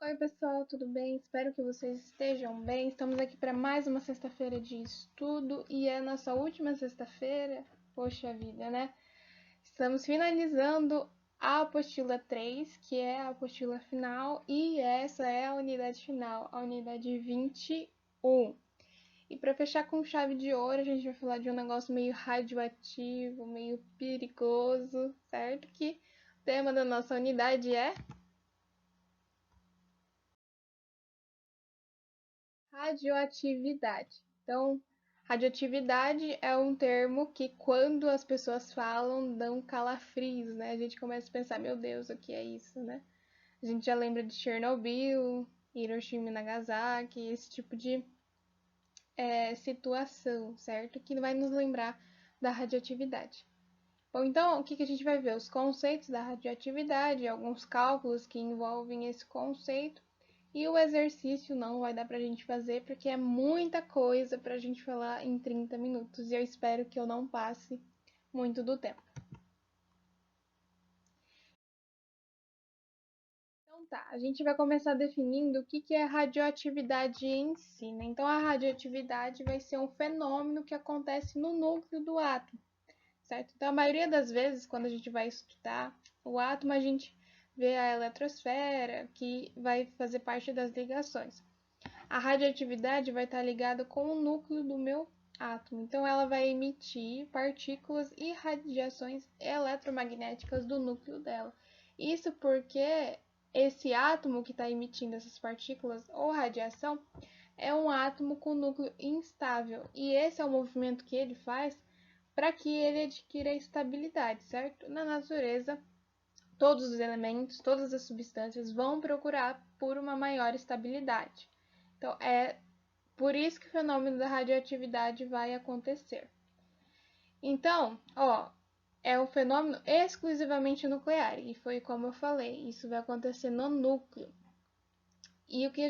Oi, pessoal, tudo bem? Espero que vocês estejam bem. Estamos aqui para mais uma sexta-feira de estudo e é a nossa última sexta-feira. Poxa vida, né? Estamos finalizando a apostila 3, que é a apostila final, e essa é a unidade final, a unidade 21. E para fechar com chave de ouro, a gente vai falar de um negócio meio radioativo, meio perigoso, certo? Que o tema da nossa unidade é radioatividade. Então, radioatividade é um termo que, quando as pessoas falam, dão calafrios, né? A gente começa a pensar, meu Deus, o que é isso, né? A gente já lembra de Chernobyl, Hiroshima e Nagasaki, esse tipo de situação, certo? Que vai nos lembrar da radioatividade. Bom, então, o que a gente vai ver? Os conceitos da radioatividade, alguns cálculos que envolvem esse conceito. E o exercício não vai dar pra gente fazer porque é muita coisa pra gente falar em 30 minutos e eu espero que eu não passe muito do tempo. Então tá, a gente vai começar definindo o que é radioatividade em si, né? Então a radioatividade vai ser um fenômeno que acontece no núcleo do átomo, certo? Então a maioria das vezes quando a gente vai estudar o átomo, a gente vê a eletrosfera, que vai fazer parte das ligações. A radioatividade vai estar ligada com o núcleo do meu átomo. Então, ela vai emitir partículas e radiações eletromagnéticas do núcleo dela. Isso porque esse átomo que está emitindo essas partículas ou radiação é um átomo com núcleo instável. E esse é o movimento que ele faz para que ele adquira estabilidade, certo? Na natureza, todos os elementos, todas as substâncias vão procurar por uma maior estabilidade. Então, é por isso que o fenômeno da radioatividade vai acontecer. Então, é um fenômeno exclusivamente nuclear, e foi como eu falei, isso vai acontecer no núcleo. E o que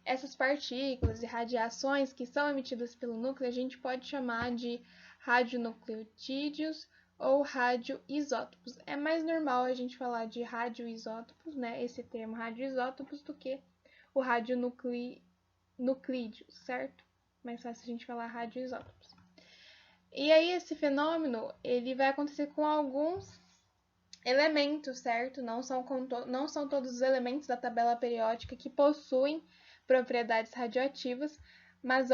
essas partículas e radiações que são emitidas pelo núcleo, a gente pode chamar de radionucleotídeos ou radioisótopos. É mais normal a gente falar de radioisótopos, né, esse termo radioisótopos, do que o radionucleídeos, certo? Mais fácil a gente falar radioisótopos. E aí esse fenômeno, ele vai acontecer com alguns elementos, certo? Não são todos os elementos da tabela periódica que possuem propriedades radioativas, mas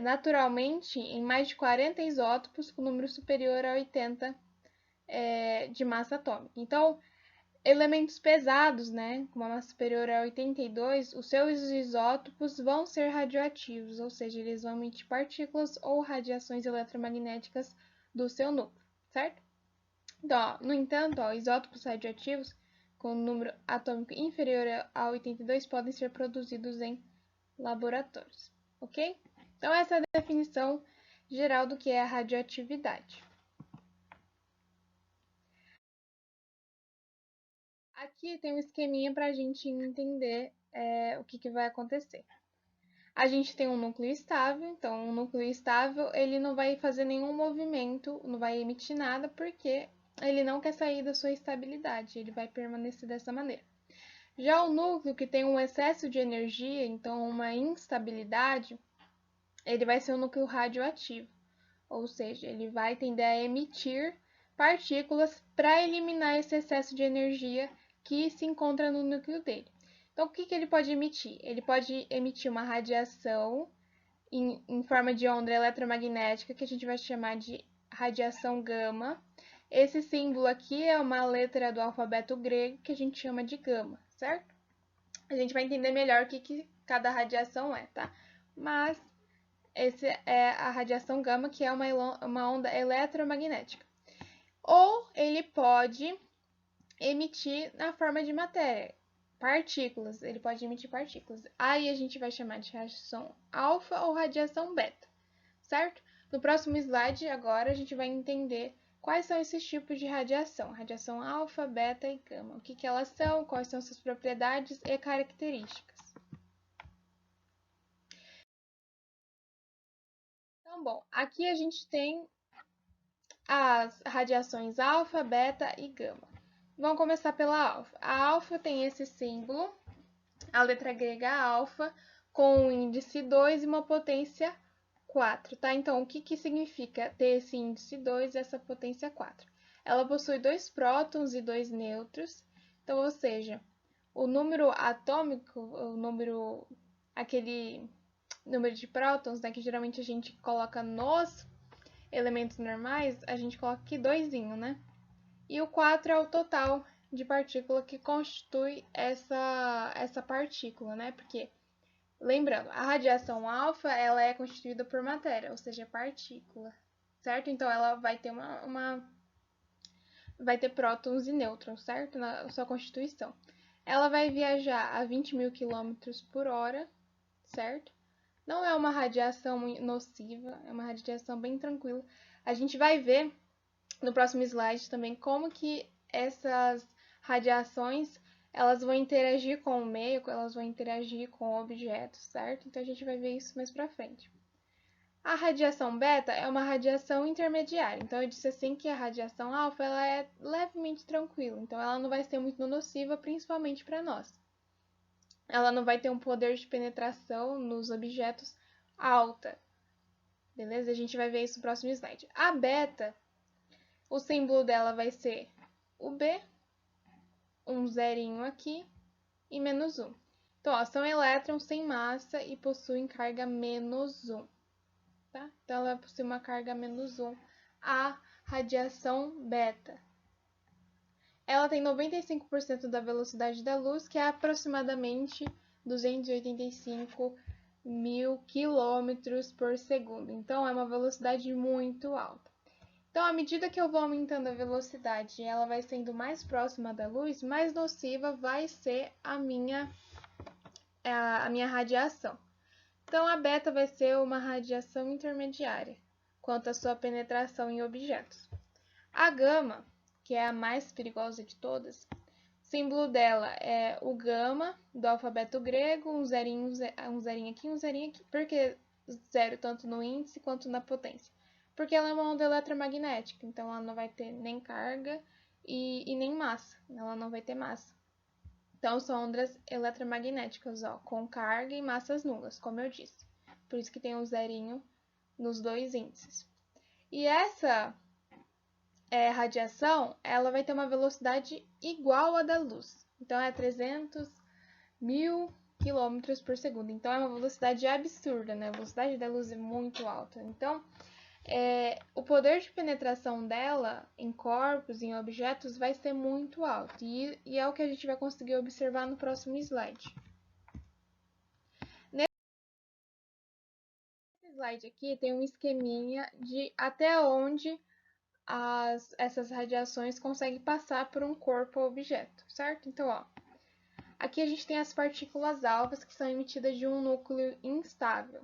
naturalmente em mais de 40 isótopos com número superior a 80 de massa atômica. Então, elementos pesados, né, com uma massa superior a 82, os seus isótopos vão ser radioativos, ou seja, eles vão emitir partículas ou radiações eletromagnéticas do seu núcleo, certo? Então, no entanto, isótopos radioativos com número atômico inferior a 82 podem ser produzidos em laboratórios, ok? Então, essa é a definição geral do que é a radioatividade. Aqui tem um esqueminha para a gente entender o que vai acontecer. A gente tem um núcleo estável, então um núcleo estável ele não vai fazer nenhum movimento, não vai emitir nada, porque ele não quer sair da sua estabilidade, ele vai permanecer dessa maneira. Já o núcleo que tem um excesso de energia, então uma instabilidade, ele vai ser um núcleo radioativo, ou seja, ele vai tender a emitir partículas para eliminar esse excesso de energia que se encontra no núcleo dele. Então, o que ele pode emitir? Ele pode emitir uma radiação em forma de onda eletromagnética, que a gente vai chamar de radiação gama. Esse símbolo aqui é uma letra do alfabeto grego que a gente chama de gama, certo? A gente vai entender melhor o que cada radiação é, tá? Mas essa é a radiação gama, que é uma onda eletromagnética. Ou ele pode emitir na forma de matéria, partículas. Ele pode emitir partículas. Aí a gente vai chamar de radiação alfa ou radiação beta, certo? No próximo slide, agora, a gente vai entender quais são esses tipos de radiação. Radiação alfa, beta e gama. O que elas são, quais são suas propriedades e características. Então, bom, aqui a gente tem as radiações alfa, beta e gama. Vamos começar pela alfa. A alfa tem esse símbolo a letra grega alfa, com um índice 2 e uma potência 4, tá? Então, o que significa ter esse índice 2 e essa potência 4? Ela possui 2 prótons e 2 nêutrons, então, ou seja, o número atômico, aquele número de prótons, né, que geralmente a gente coloca nos elementos normais, a gente coloca aqui 2, né? E o 4 é o total de partícula que constitui essa partícula, né? Porque, lembrando, a radiação alfa, ela é constituída por matéria, ou seja, partícula, certo? Então, ela vai ter vai ter prótons e nêutrons, certo? Na sua constituição. Ela vai viajar a 20.000 km por hora, certo? Não é uma radiação nociva, é uma radiação bem tranquila. A gente vai ver no próximo slide também como que essas radiações elas vão interagir com o meio, elas vão interagir com objetos, certo? Então a gente vai ver isso mais pra frente. A radiação beta é uma radiação intermediária. Então eu disse assim que a radiação alfa ela é levemente tranquila, então ela não vai ser muito nociva, principalmente para nós. Ela não vai ter um poder de penetração nos objetos alta. Beleza? A gente vai ver isso no próximo slide. A beta, o símbolo dela vai ser o B, um zerinho aqui e menos 1. Então, ó, são elétrons sem massa e possuem carga menos 1. Tá? Então, ela possui uma carga menos 1. A radiação beta. Ela tem 95% da velocidade da luz, que é aproximadamente 285 mil quilômetros por segundo. Então, é uma velocidade muito alta. Então, à medida que eu vou aumentando a velocidade e ela vai sendo mais próxima da luz, mais nociva vai ser a minha radiação. Então, a beta vai ser uma radiação intermediária, quanto à sua penetração em objetos. A gama, que é a mais perigosa de todas, o símbolo dela é o gama, do alfabeto grego, um zerinho aqui, um zerinho aqui. Por que zero tanto no índice quanto na potência? Porque ela é uma onda eletromagnética, então ela não vai ter nem carga e nem massa, ela não vai ter massa. Então, são ondas eletromagnéticas, ó, com carga e massas nulas, como eu disse. Por isso que tem um zerinho nos dois índices. E essa radiação, ela vai ter uma velocidade igual à da luz. Então, é 300 mil quilômetros por segundo. Então, é uma velocidade absurda, né? A velocidade da luz é muito alta. Então, o poder de penetração dela em corpos, em objetos, vai ser muito alto. E é o que a gente vai conseguir observar no próximo slide. Nesse slide aqui tem um esqueminha de até onde essas radiações conseguem passar por um corpo ou objeto, certo? Então, ó, aqui a gente tem as partículas alfas que são emitidas de um núcleo instável.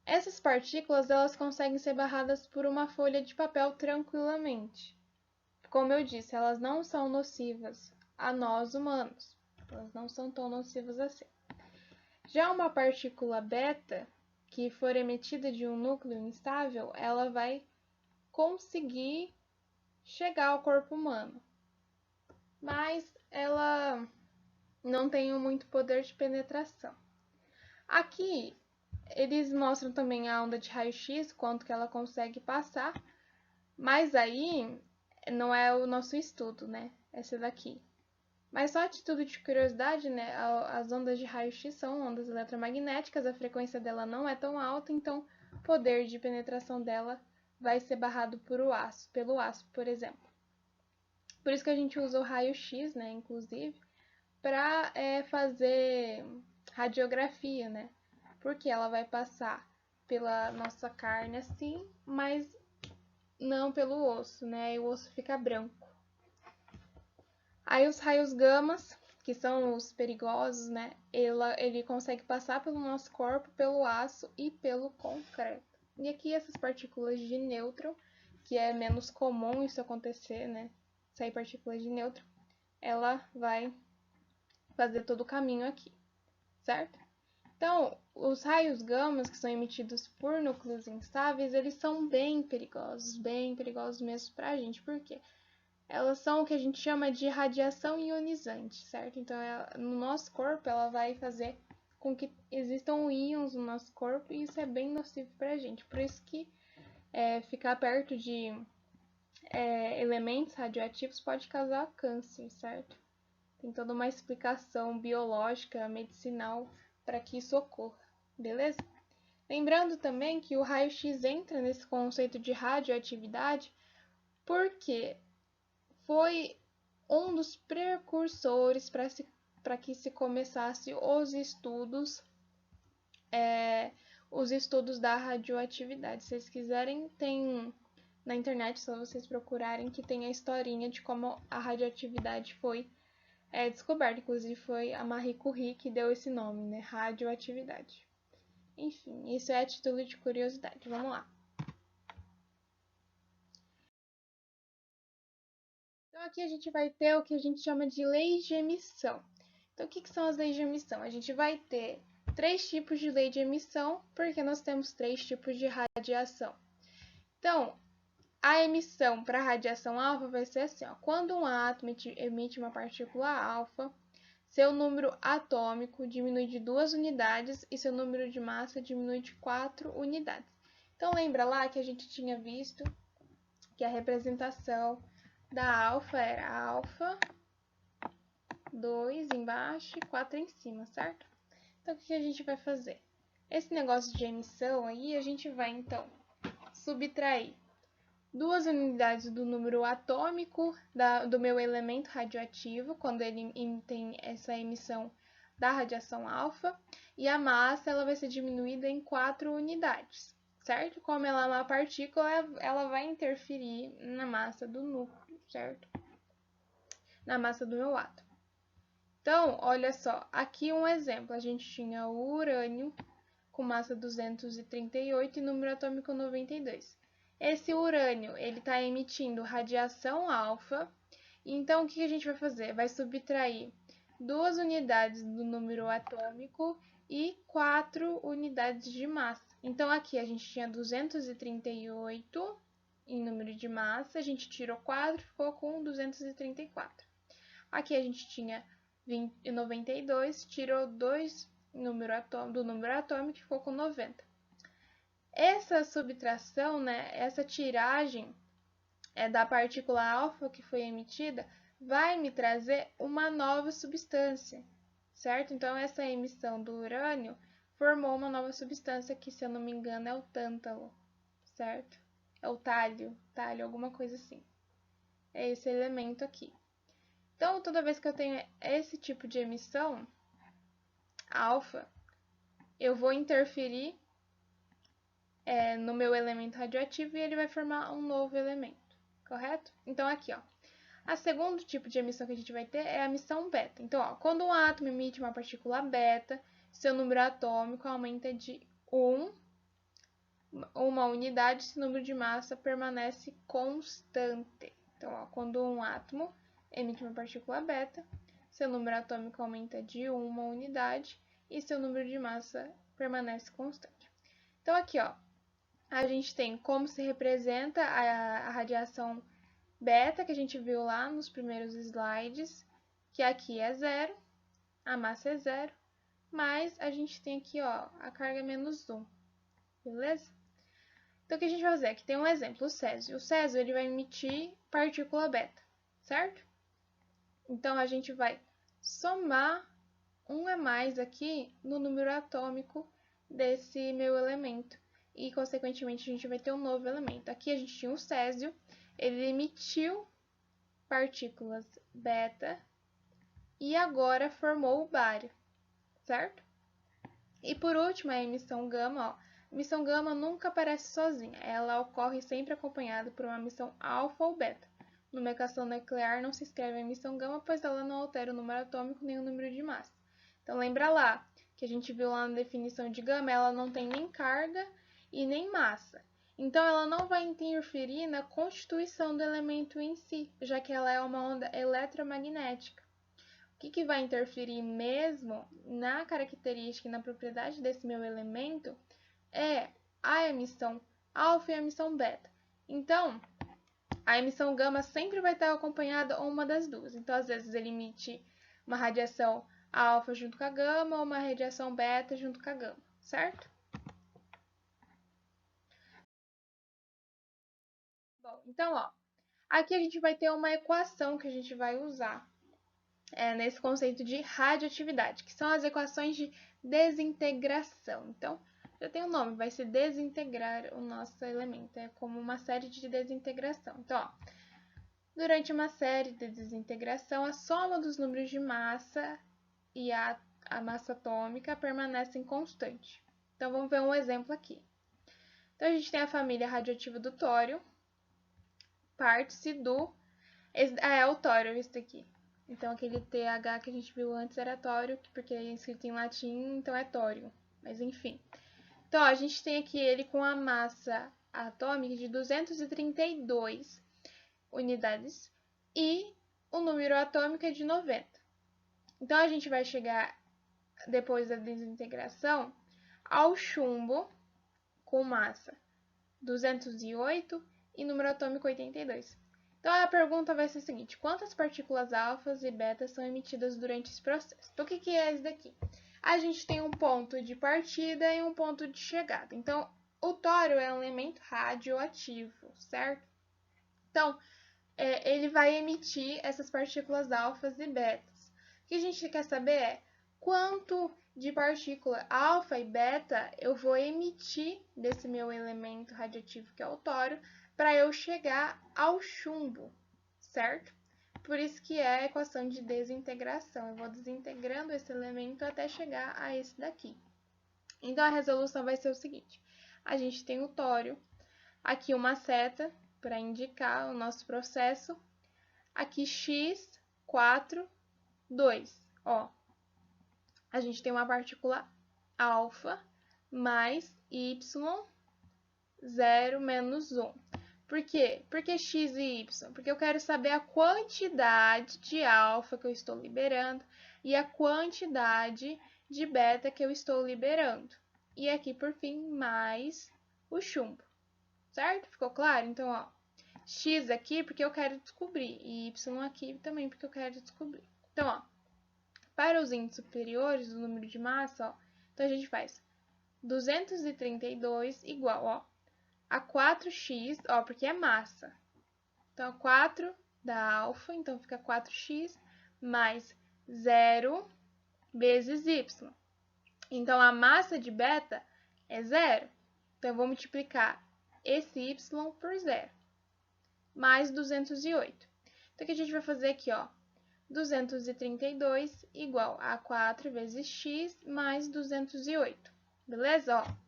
Essas partículas elas conseguem ser barradas por uma folha de papel tranquilamente. Como eu disse, elas não são nocivas a nós humanos. Elas não são tão nocivas assim. Já uma partícula beta, que for emitida de um núcleo instável, ela vai conseguir chegar ao corpo humano. Mas ela não tem muito poder de penetração. Aqui, eles mostram também a onda de raio-x, quanto que ela consegue passar. Mas aí, não é o nosso estudo, né? Essa daqui. Mas só a título de curiosidade, né? As ondas de raio-x são ondas eletromagnéticas, a frequência dela não é tão alta, então o poder de penetração dela vai ser barrado pelo aço, por exemplo. Por isso que a gente usa o raio-x, né? Inclusive, para fazer radiografia, né? Porque ela vai passar pela nossa carne assim, mas não pelo osso, né? E o osso fica branco. Aí os raios gamas, que são os perigosos, né? Ele consegue passar pelo nosso corpo, pelo aço e pelo concreto. E aqui essas partículas de nêutron, que é menos comum isso acontecer, né? Sair partículas de nêutron, ela vai fazer todo o caminho aqui, certo? Então, os raios gamas que são emitidos por núcleos instáveis, eles são bem perigosos mesmo pra gente. Por quê? elas são o que a gente chama de radiação ionizante, certo? Então, no nosso corpo, ela vai fazer com que existam íons no nosso corpo e isso é bem nocivo para a gente. Por isso que ficar perto de elementos radioativos pode causar câncer, certo? Tem toda uma explicação biológica, medicinal para que isso ocorra, beleza? Lembrando também que o raio-x entra nesse conceito de radioatividade porque foi um dos precursores para que se começasse os estudos da radioatividade. Se vocês quiserem, tem na internet, só vocês procurarem, que tem a historinha de como a radioatividade foi descoberta. Inclusive foi a Marie Curie que deu esse nome, né? Radioatividade. Enfim, isso é a título de curiosidade. Vamos lá. Então aqui a gente vai ter o que a gente chama de leis de emissão. Então o que são as leis de emissão? A gente vai ter 3 tipos de lei de emissão, porque nós temos 3 tipos de radiação. Então, a emissão para radiação alfa vai ser assim, ó, quando um átomo emite uma partícula alfa, seu número atômico diminui de 2 unidades e seu número de massa diminui de 4 unidades. Então lembra lá que a gente tinha visto que a representação da alfa era alfa, 2 embaixo e 4 em cima, certo? Então o que a gente vai fazer? Esse negócio de emissão aí, a gente vai então subtrair 2 unidades do número atômico do meu elemento radioativo, quando ele tem essa emissão da radiação alfa, e a massa ela vai ser diminuída em 4 unidades, certo? Como ela é uma partícula, ela vai interferir na massa do núcleo, certo? Na massa do meu átomo. Então, olha só, aqui um exemplo, a gente tinha o urânio com massa 238 e número atômico 92. Esse urânio, ele está emitindo radiação alfa, então o que a gente vai fazer? Vai subtrair 2 unidades do número atômico e 4 unidades de massa. Então aqui a gente tinha 238 em número de massa, a gente tirou 4 e ficou com 234. Aqui a gente tinha 92, tirou 2 do número atômico e ficou com 90. Essa subtração, né, essa tiragem da partícula alfa que foi emitida, vai me trazer uma nova substância, certo? Então, essa emissão do urânio formou uma nova substância que, se eu não me engano, é o tântalo, certo? É o talho, alguma coisa assim. É esse elemento aqui. Então, toda vez que eu tenho esse tipo de emissão, alfa, eu vou interferir no meu elemento radioativo e ele vai formar um novo elemento, correto? Então, aqui, ó, a segundo tipo de emissão que a gente vai ter é a emissão beta. Então, ó, quando um átomo emite uma partícula beta, seu número atômico aumenta de 1 unidade, seu número de massa permanece constante. Então, ó, quando um átomo emite uma partícula beta, seu número atômico aumenta de 1 unidade e seu número de massa permanece constante. Então, aqui, ó, a gente tem como se representa a radiação beta, que a gente viu lá nos primeiros slides, que aqui é 0, a massa é 0, mas a gente tem aqui, ó, a carga menos 1, beleza? Então, o que a gente vai fazer? Aqui tem um exemplo, o césio. O césio, ele vai emitir partícula beta, certo? Então, a gente vai somar 1 a mais aqui no número atômico desse meu elemento. E, consequentemente, a gente vai ter um novo elemento. Aqui a gente tinha o césio, ele emitiu partículas beta e agora formou o bário, certo? E por último, a emissão gama, ó. A emissão gama nunca aparece sozinha, ela ocorre sempre acompanhada por uma emissão alfa ou beta. Numa equação nuclear não se escreve a emissão gama, pois ela não altera o número atômico nem o número de massa. Então lembra lá que a gente viu lá na definição de gama, ela não tem nem carga e nem massa. Então ela não vai interferir na constituição do elemento em si, já que ela é uma onda eletromagnética. O que vai interferir mesmo na característica e na propriedade desse meu elemento é a emissão alfa e a emissão beta. Então, a emissão gama sempre vai estar acompanhada ou uma das duas. Então, às vezes, ele emite uma radiação alfa junto com a gama ou uma radiação beta junto com a gama, certo? Bom, então, ó, aqui a gente vai ter uma equação que a gente vai usar nesse conceito de radioatividade, que são as equações de desintegração. Então, já tem um nome, vai ser desintegrar o nosso elemento, é como uma série de desintegração. Então, ó, durante uma série de desintegração, a soma dos números de massa e a massa atômica permanecem constante. Então, vamos ver um exemplo aqui. Então, a gente tem a família radioativa do tório, parte-se do... é o tório, esse daqui. Então, aquele TH que a gente viu antes era tório, porque é escrito em latim, então é tório. Mas, enfim. Então, ó, a gente tem aqui ele com a massa atômica de 232 unidades e o número atômico é de 90. Então, a gente vai chegar, depois da desintegração, ao chumbo com massa 208 e número atômico 82. Então, a pergunta vai ser a seguinte: quantas partículas alfas e betas são emitidas durante esse processo? Então, o que é isso daqui? A gente tem um ponto de partida e um ponto de chegada. Então, o tório é um elemento radioativo, certo? Então, ele vai emitir essas partículas alfas e betas. O que a gente quer saber é quanto de partícula alfa e beta eu vou emitir desse meu elemento radioativo que é o tório para eu chegar ao chumbo, certo? Por isso que é a equação de desintegração. Eu vou desintegrando esse elemento até chegar a esse daqui. Então, a resolução vai ser o seguinte. A gente tem o tório, aqui uma seta para indicar o nosso processo. Aqui x, 4, 2. Ó, a gente tem uma partícula alfa mais y, 0 menos 1. Por quê? Por que x e y? Porque eu quero saber a quantidade de alfa que eu estou liberando e a quantidade de beta que eu estou liberando. E aqui, por fim, mais o chumbo. Certo? Ficou claro? Então, ó, x aqui porque eu quero descobrir e y aqui também porque eu quero descobrir. Então, ó, para os índices superiores do número de massa, ó, então a gente faz 232 igual, ó, a 4x, ó, porque é massa. Então, 4 da alfa, então fica 4x mais 0 vezes y. Então, a massa de beta é 0. Então, eu vou multiplicar esse y por 0, mais 208. Então, o que a gente vai fazer aqui, ó? 232 igual a 4 vezes x mais 208. Beleza? Ó,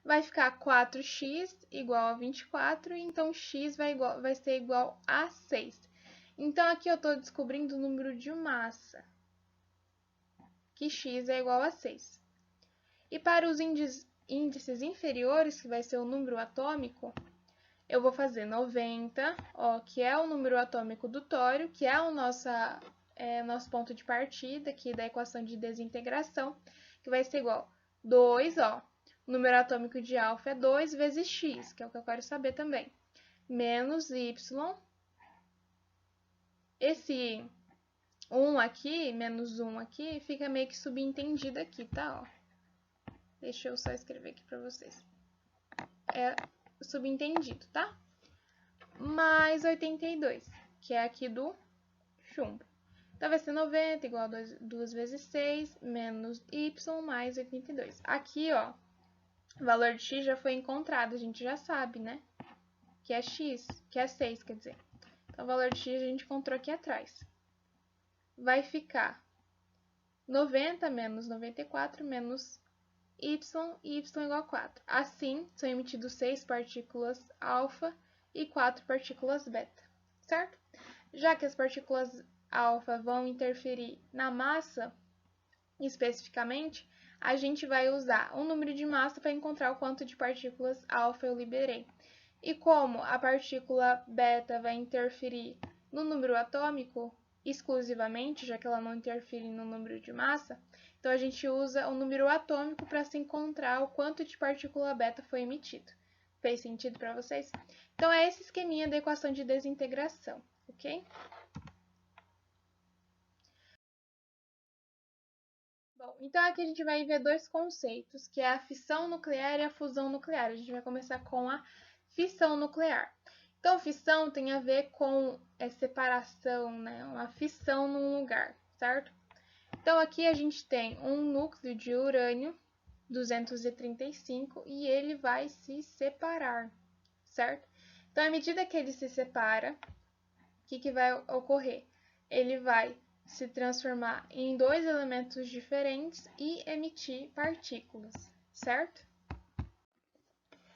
vai ficar 4x igual a 24, então x vai ser igual a 6. Então, aqui eu estou descobrindo o número de massa, que x é igual a 6. E para os índices inferiores, que vai ser o número atômico, eu vou fazer 90, ó, que é o número atômico do tório, que é o nosso ponto de partida aqui da equação de desintegração, que vai ser igual a 2, ó, o número atômico de alfa é 2 vezes x, que é o que eu quero saber também, menos y. Esse 1 aqui, menos 1 aqui, fica meio que subentendido aqui, tá? Ó. Deixa eu só escrever aqui para vocês. É subentendido, tá? Mais 82, que é aqui do chumbo. Então, vai ser 90 igual a 2 vezes 6, menos y mais 82. Aqui, ó, o valor de x já foi encontrado, a gente já sabe, né? Que é x, que é 6, quer dizer. Então, o valor de x a gente encontrou aqui atrás. Vai ficar 90 menos 94 menos y, e y igual a 4. Assim, são emitidos 6 partículas alfa e 4 partículas beta, certo? Já que as partículas alfa vão interferir na massa, especificamente, a gente vai usar um número de massa para encontrar o quanto de partículas alfa eu liberei. E como a partícula beta vai interferir no número atômico exclusivamente, já que ela não interfere no número de massa, então a gente usa o número atômico para se encontrar o quanto de partícula beta foi emitido. Fez sentido para vocês? Então, é esse esqueminha da equação de desintegração, ok? Bom, então aqui a gente vai ver dois conceitos, que é a fissão nuclear e a fusão nuclear. A gente vai começar com a fissão nuclear. Então, fissão tem a ver com separação, né? Uma fissão num lugar, certo? Então, aqui a gente tem um núcleo de urânio 235 e ele vai se separar, certo? Então, à medida que ele se separa, o que vai ocorrer? Ele vai se transformar em dois elementos diferentes e emitir partículas, certo?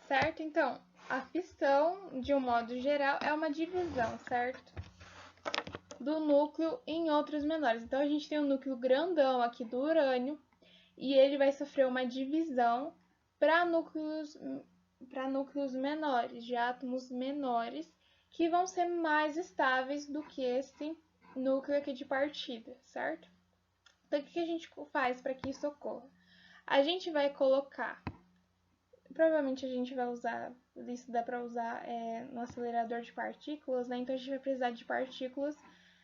Certo? Então, a fissão, de um modo geral, é uma divisão, certo? Do núcleo em outros menores. Então, a gente tem um núcleo grandão aqui do urânio e ele vai sofrer uma divisão para núcleos menores, de átomos menores, que vão ser mais estáveis do que esse núcleo aqui de partida, certo? Então, o que a gente faz para que isso ocorra? A gente vai colocar, provavelmente a gente vai usar, isso dá para usar no acelerador de partículas, né? Então, a gente vai precisar de partículas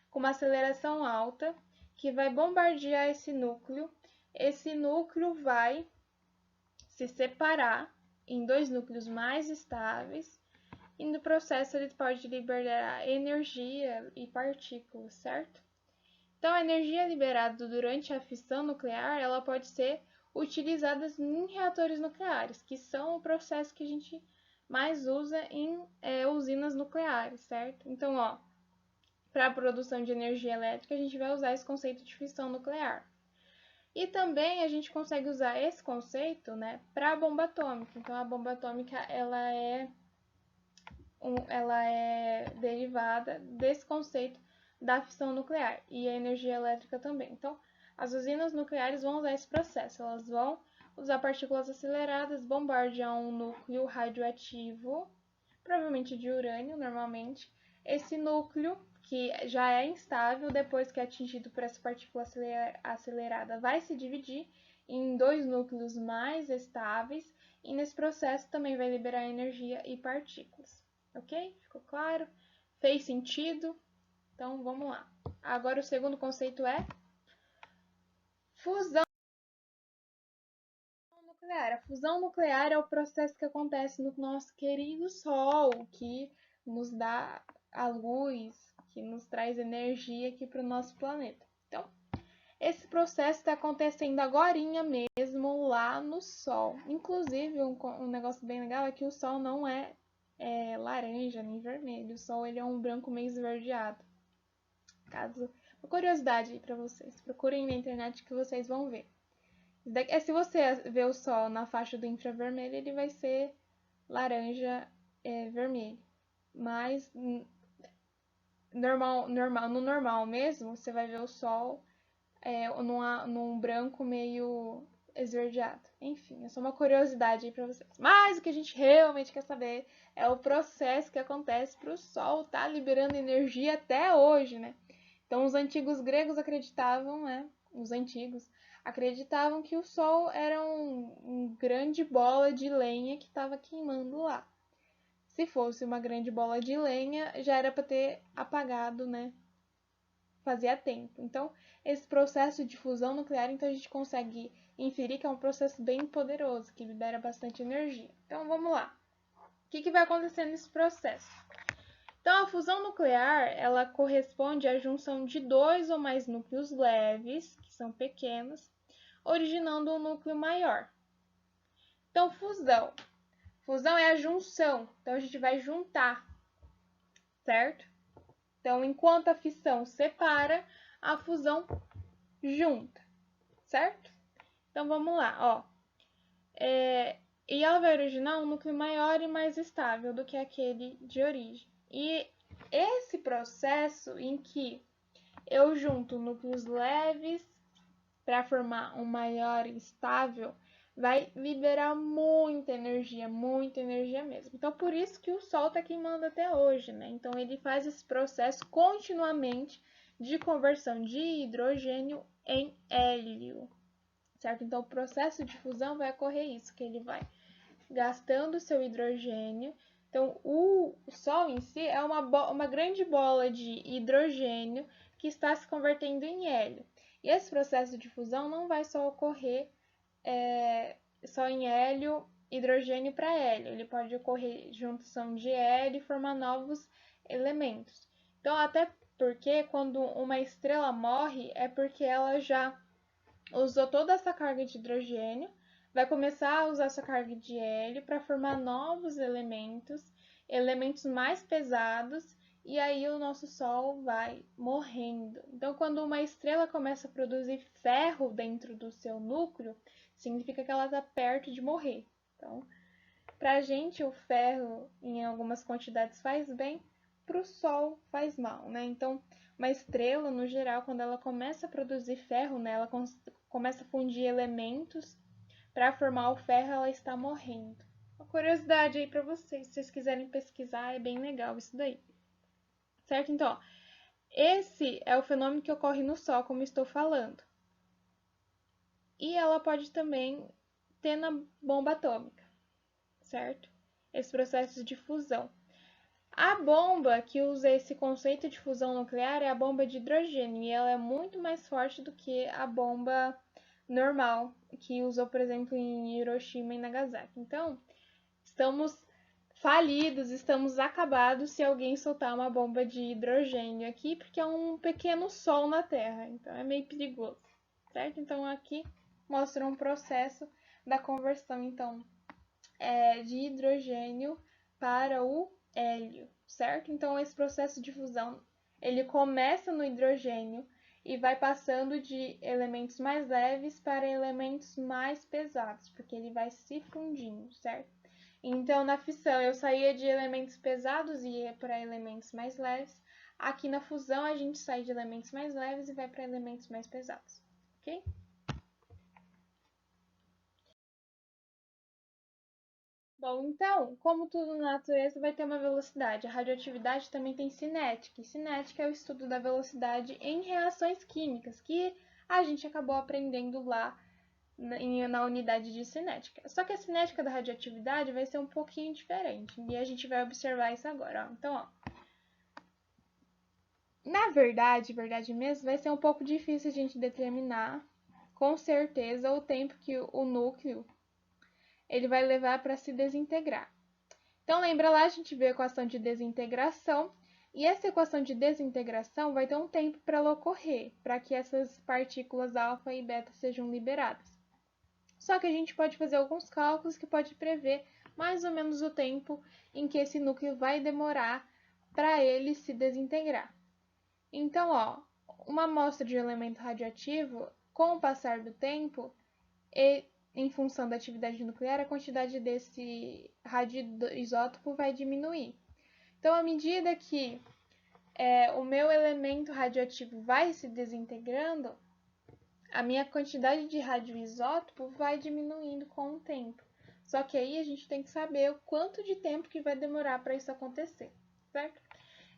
com uma aceleração alta, que vai bombardear esse núcleo. Esse núcleo vai se separar em dois núcleos mais estáveis, e no processo ele pode liberar energia e partículas, certo? Então, a energia liberada durante a fissão nuclear, ela pode ser utilizada em reatores nucleares, que são o processo que a gente mais usa em usinas nucleares, certo? Então, ó, para a produção de energia elétrica, a gente vai usar esse conceito de fissão nuclear. E também a gente consegue usar esse conceito, né, para a bomba atômica. Então, a bomba atômica, ela é derivada desse conceito da fissão nuclear e a energia elétrica também. Então, as usinas nucleares vão usar esse processo. Elas vão usar partículas aceleradas, bombardear um núcleo radioativo, provavelmente de urânio, normalmente. Esse núcleo, que já é instável, depois que é atingido por essa partícula acelerada, vai se dividir em dois núcleos mais estáveis e nesse processo também vai liberar energia e partículas. Ok? Ficou claro? Fez sentido? Então, vamos lá. Agora, o segundo conceito é fusão nuclear. A fusão nuclear é o processo que acontece no nosso querido Sol, que nos dá a luz, que nos traz energia aqui para o nosso planeta. Então, esse processo está acontecendo agorinha mesmo lá no Sol. Inclusive, um negócio bem legal é que o Sol não é laranja nem vermelho. O Sol ele é um branco meio esverdeado. Caso uma curiosidade aí para vocês, procurem na internet que vocês vão ver. Se você vê o Sol na faixa do infravermelho, ele vai ser laranja vermelho. Mas no normal mesmo, você vai ver o Sol num branco meio esverdeado. Enfim, é só uma curiosidade aí pra vocês. Mas o que a gente realmente quer saber é o processo que acontece para o Sol estar liberando energia até hoje, né? Então, os antigos gregos acreditavam, né? Os antigos acreditavam que o Sol era um grande bola de lenha que estava queimando lá. Se fosse uma grande bola de lenha, já era para ter apagado, né? Fazia tempo. Então, esse processo de fusão nuclear, então a gente consegue inferir que é um processo bem poderoso, que libera bastante energia. Então, vamos lá. O que vai acontecer nesse processo? Então, a fusão nuclear, ela corresponde à junção de dois ou mais núcleos leves, que são pequenos, originando um núcleo maior. Então, fusão. Fusão é a junção. Então, a gente vai juntar, certo? Então, enquanto a fissão separa, a fusão junta, certo? Então, vamos lá, ó. E ela vai originar um núcleo maior e mais estável do que aquele de origem. E esse processo em que eu junto núcleos leves para formar um maior e estável vai liberar muita energia mesmo. Então, por isso que o Sol está queimando até hoje, né? Então, ele faz esse processo continuamente de conversão de hidrogênio em hélio, certo? Então, o processo de fusão vai ocorrer isso, que ele vai gastando seu hidrogênio. Então, o Sol em si é uma grande bola de hidrogênio que está se convertendo em hélio. E esse processo de fusão não vai só ocorrer só em hélio, hidrogênio para hélio. Ele pode ocorrer junção de hélio e formar novos elementos. Então, até porque quando uma estrela morre, é porque ela já usou toda essa carga de hidrogênio, vai começar a usar essa carga de hélio para formar novos elementos, elementos mais pesados, e aí o nosso Sol vai morrendo. Então, quando uma estrela começa a produzir ferro dentro do seu núcleo, significa que ela está perto de morrer. Então, para a gente, o ferro em algumas quantidades faz bem, para o Sol faz mal, né? Então, uma estrela, no geral, quando ela começa a produzir ferro, né, ela começa a fundir elementos para formar o ferro, ela está morrendo. Uma curiosidade aí para vocês, se vocês quiserem pesquisar, é bem legal isso daí. Certo? Então, ó, esse é o fenômeno que ocorre no Sol, como estou falando. E ela pode também ter na bomba atômica, certo? Esse processo de fusão. A bomba que usa esse conceito de fusão nuclear é a bomba de hidrogênio, e ela é muito mais forte do que a bomba normal, que usou, por exemplo, em Hiroshima e Nagasaki. Então, estamos falidos, estamos acabados se alguém soltar uma bomba de hidrogênio aqui, porque é um pequeno sol na Terra, então é meio perigoso, certo? Então, aqui mostra um processo da conversão, então, de hidrogênio para o hélio, certo? Então, esse processo de fusão, ele começa no hidrogênio e vai passando de elementos mais leves para elementos mais pesados, porque ele vai se fundindo, certo? Então, na fissão, eu saía de elementos pesados e ia para elementos mais leves. Aqui na fusão, a gente sai de elementos mais leves e vai para elementos mais pesados, ok? Bom, então, como tudo na natureza vai ter uma velocidade, a radioatividade também tem cinética. E cinética é o estudo da velocidade em reações químicas, que a gente acabou aprendendo lá na unidade de cinética. Só que a cinética da radioatividade vai ser um pouquinho diferente, e a gente vai observar isso agora. Ó. Então, ó, na verdade mesmo, vai ser um pouco difícil a gente determinar com certeza o tempo que o núcleo ele vai levar para se desintegrar. Então, lembra lá, a gente vê a equação de desintegração, e essa equação de desintegração vai ter um tempo para ela ocorrer, para que essas partículas alfa e beta sejam liberadas. Só que a gente pode fazer alguns cálculos que pode prever mais ou menos o tempo em que esse núcleo vai demorar para ele se desintegrar. Então, ó, uma amostra de elemento radioativo, com o passar do tempo, em função da atividade nuclear, a quantidade desse radioisótopo vai diminuir. Então, à medida que o meu elemento radioativo vai se desintegrando, a minha quantidade de radioisótopo vai diminuindo com o tempo. Só que aí a gente tem que saber o quanto de tempo que vai demorar para isso acontecer, certo?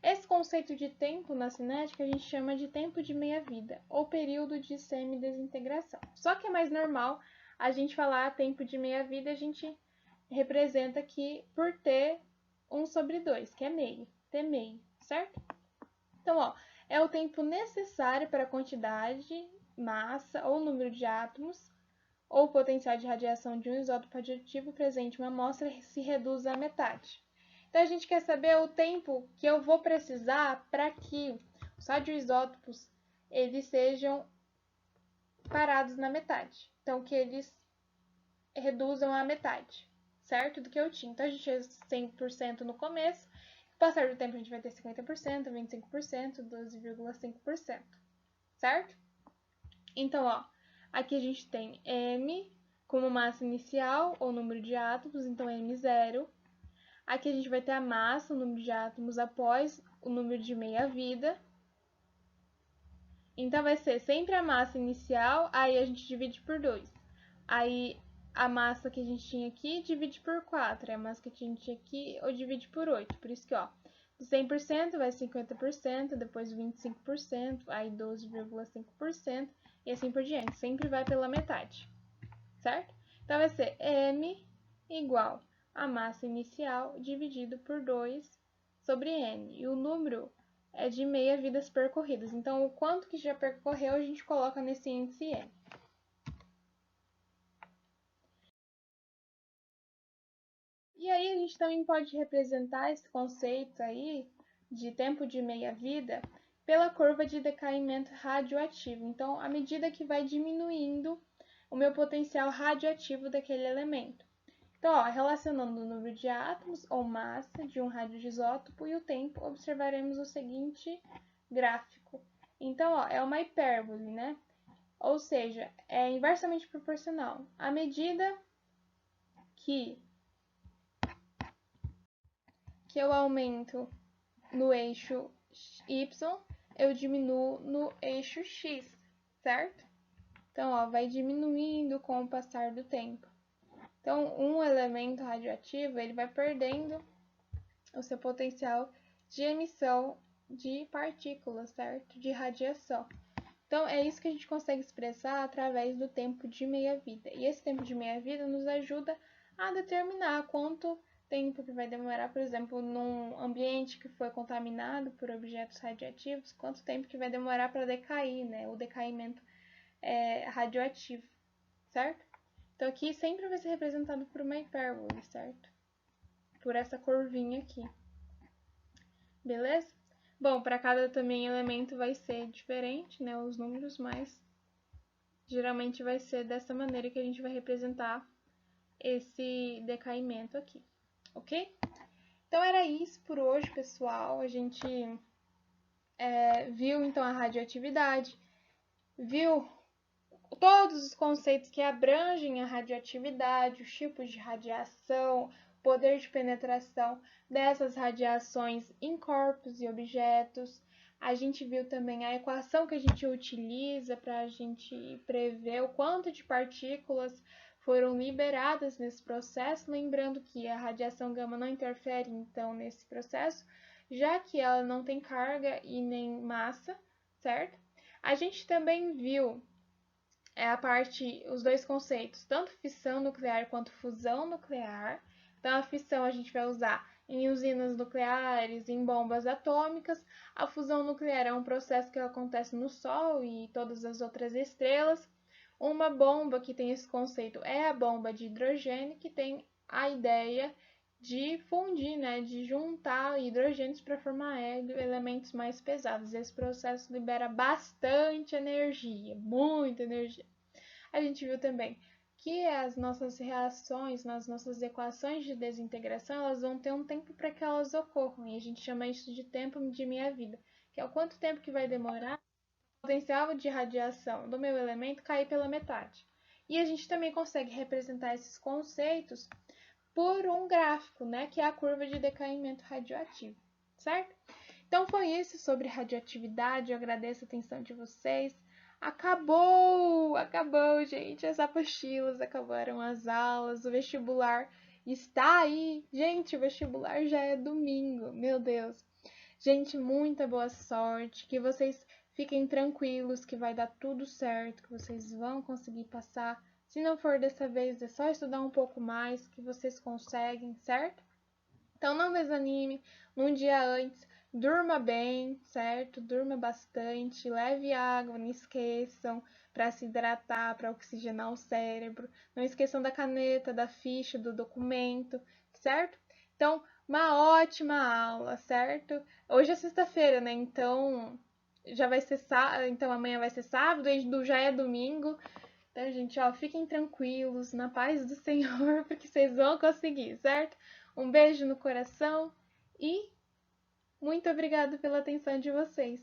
Esse conceito de tempo na cinética a gente chama de tempo de meia-vida, ou período de semidesintegração. Só que é mais normal a gente falar tempo de meia-vida, a gente representa aqui por T 1/2, que é meio, T meio, certo? Então, ó, é o tempo necessário para a quantidade, massa ou número de átomos ou potencial de radiação de um isótopo radioativo presente em uma amostra se reduz à metade. Então, a gente quer saber o tempo que eu vou precisar para que os radioisótopos eles sejam parados na metade. Então, que eles reduzam a metade, certo? Do que eu tinha. Então, a gente tinha 100% no começo. Com o passar do tempo, a gente vai ter 50%, 25%, 12,5%, certo? Então, ó, aqui a gente tem M como massa inicial, ou número de átomos, então M0. Aqui a gente vai ter a massa, o número de átomos após o número de meia-vida. Então, vai ser sempre a massa inicial, aí a gente divide por 2. Aí, a massa que a gente tinha aqui divide por 4. A massa que a gente tinha aqui, ou divide por 8. Por isso que, ó, de 100% vai 50%, depois 25%, aí 12,5% e assim por diante. Sempre vai pela metade, certo? Então, vai ser M igual a massa inicial dividido por 2 sobre n. E o número é de meia-vidas percorridas. Então, o quanto que já percorreu, a gente coloca nesse índice n. E aí, a gente também pode representar esse conceito aí de tempo de meia-vida pela curva de decaimento radioativo. Então, à medida que vai diminuindo o meu potencial radioativo daquele elemento. Então, ó, relacionando o número de átomos ou massa de um radioisótopo e o tempo, observaremos o seguinte gráfico. Então, ó, é uma hipérbole, né? Ou seja, é inversamente proporcional. À medida que eu aumento no eixo Y, eu diminuo no eixo X, certo? Então, ó, vai diminuindo com o passar do tempo. Então, um elemento radioativo, ele vai perdendo o seu potencial de emissão de partículas, certo? De radiação. Então, é isso que a gente consegue expressar através do tempo de meia-vida. E esse tempo de meia-vida nos ajuda a determinar quanto tempo que vai demorar, por exemplo, num ambiente que foi contaminado por objetos radioativos, quanto tempo que vai demorar para decair, né? O decaimento radioativo, certo? Então, aqui sempre vai ser representado por uma hipérbole, certo? Por essa curvinha aqui. Beleza? Bom, para cada também elemento vai ser diferente, né? Os números, mas geralmente vai ser dessa maneira que a gente vai representar esse decaimento aqui, ok? Então era isso por hoje, pessoal. A gente viu então a radioatividade, viu todos os conceitos que abrangem a radioatividade, os tipos de radiação, poder de penetração dessas radiações em corpos e objetos. A gente viu também a equação que a gente utiliza para a gente prever o quanto de partículas foram liberadas nesse processo, lembrando que a radiação gama não interfere então nesse processo, já que ela não tem carga e nem massa, certo? A gente também viu os dois conceitos, tanto fissão nuclear quanto fusão nuclear. Então, a fissão a gente vai usar em usinas nucleares, em bombas atômicas. A fusão nuclear é um processo que acontece no Sol e todas as outras estrelas. Uma bomba que tem esse conceito é a bomba de hidrogênio, que tem a ideia de fundir, né, de juntar hidrogênios para formar hélio, elementos mais pesados. Esse processo libera bastante energia, muita energia. A gente viu também que as nossas reações, nas nossas equações de desintegração, elas vão ter um tempo para que elas ocorram, e a gente chama isso de tempo de meia-vida, que é o quanto tempo que vai demorar o potencial de radiação do meu elemento cair pela metade. E a gente também consegue representar esses conceitos por um gráfico, né, que é a curva de decaimento radioativo, certo? Então foi isso sobre radioatividade, eu agradeço a atenção de vocês. Acabou, gente, as apostilas, acabaram as aulas, o vestibular está aí. Gente, o vestibular já é domingo, meu Deus. Gente, muita boa sorte, que vocês fiquem tranquilos, que vai dar tudo certo, que vocês vão conseguir passar. Se não for dessa vez, é só estudar um pouco mais, que vocês conseguem, certo? Então não desanime, um dia antes, durma bem, certo? Durma bastante, leve água, não esqueçam, para se hidratar, para oxigenar o cérebro. Não esqueçam da caneta, da ficha, do documento, certo? Então, uma ótima aula, certo? Hoje é sexta-feira, né? Então, já vai ser então amanhã vai ser sábado, e já é domingo. Então, gente, ó, fiquem tranquilos, na paz do Senhor, porque vocês vão conseguir, certo? Um beijo no coração e muito obrigada pela atenção de vocês.